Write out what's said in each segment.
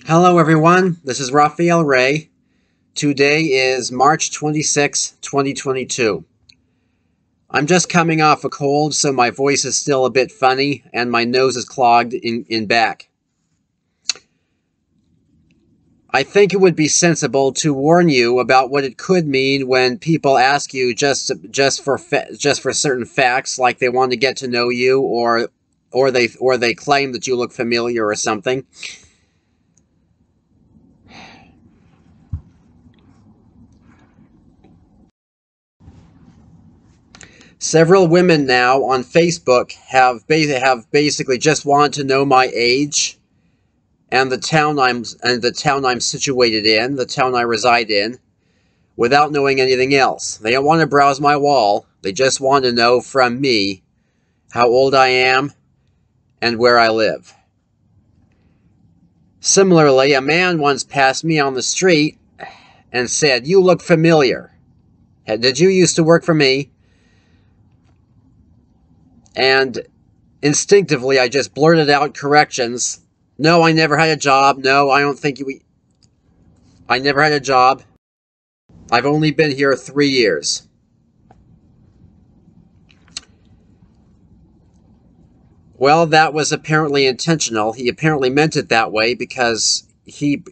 Hello everyone, this is Raphael Ray. Today is March 26, 2022. I'm just coming off a cold, so my voice is still a bit funny and my nose is clogged in back. I think it would be sensible to warn you about what it could mean when people ask you just for certain facts, like they want to get to know you or they claim that you look familiar or something. Several women now on Facebook have basically just wanted to know my age and the town I'm situated in, the town I reside in, without knowing anything else. They don't want to browse my wall. They just want to know from me how old I am and where I live. Similarly, a man once passed me on the street and said, "You look familiar. Did you used to work for me?" And instinctively, I just blurted out corrections. "No, I never had a job. No, I don't think I never had a job. I've only been here 3 years." Well, that was apparently intentional. He apparently meant it that way because he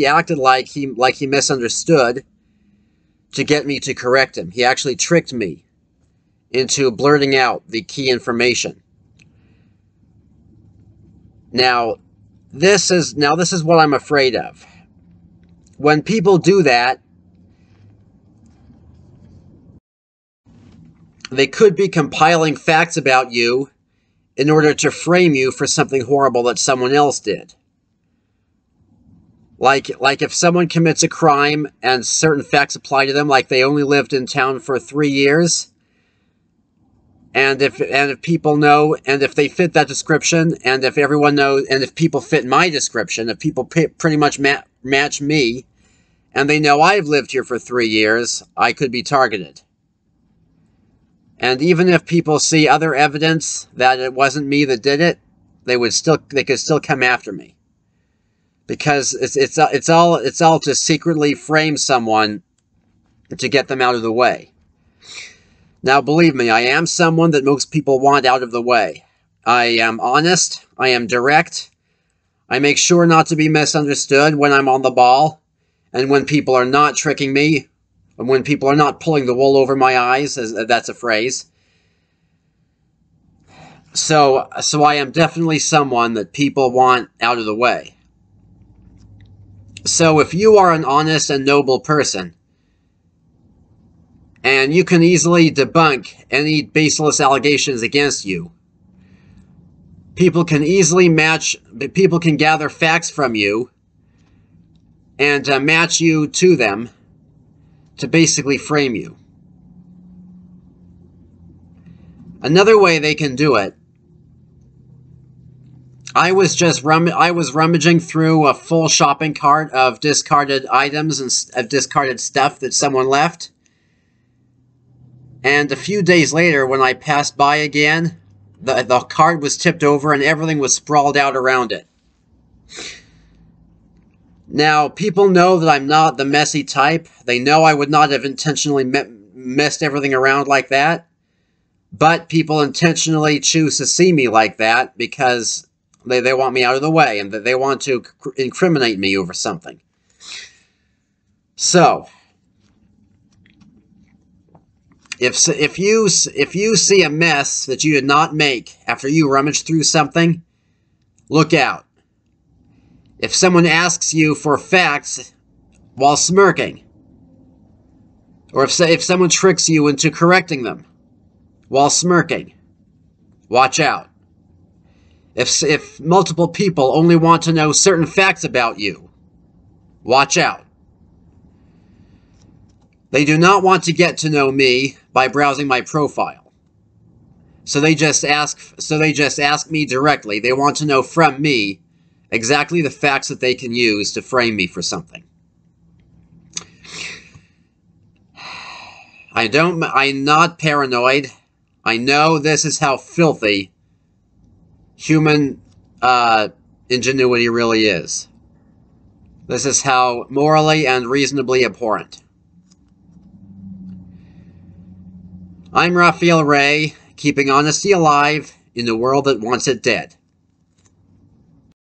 acted like he misunderstood to get me to correct him. He actually tricked me into blurting out the key information. Now this is what I'm afraid of. When people do that, they could be compiling facts about you in order to frame you for something horrible that someone else did. Like if someone commits a crime and certain facts apply to them, like they only lived in town for 3 years, and if people know, and if they fit that description, and if everyone knows, and if people fit my description, if people pretty much match me, and they know I've lived here for 3 years, I could be targeted. And even if people see other evidence that it wasn't me that did it, they could still come after me, because it's all to secretly frame someone to get them out of the way. Now, believe me, I am someone that most people want out of the way. I am honest. I am direct. I make sure not to be misunderstood when I'm on the ball, and when people are not tricking me, and when people are not pulling the wool over my eyes, as that's a phrase. So I am definitely someone that people want out of the way. So if you are an honest and noble person, and you can easily debunk any baseless allegations against you, people can gather facts from you and match you to them to basically frame you. Another way they can do it, I was rummaging through a full shopping cart of discarded items and of discarded stuff that someone left. And a few days later, when I passed by again, the cart was tipped over and everything was sprawled out around it. Now, people know that I'm not the messy type. They know I would not have intentionally messed everything around like that. But people intentionally choose to see me like that because they want me out of the way, and they want to incriminate me over something. So, if you see a mess that you did not make after you rummage through something, look out. If someone asks you for facts while smirking, or if someone tricks you into correcting them while smirking, watch out. If multiple people only want to know certain facts about you, watch out. They do not want to get to know me by browsing my profile. So they just ask me directly. They want to know from me exactly the facts that they can use to frame me for something. I'm not paranoid. I know this is how filthy human ingenuity really is. This is how morally and reasonably abhorrent. I'm Raphael Ray, keeping honesty alive in the world that wants it dead.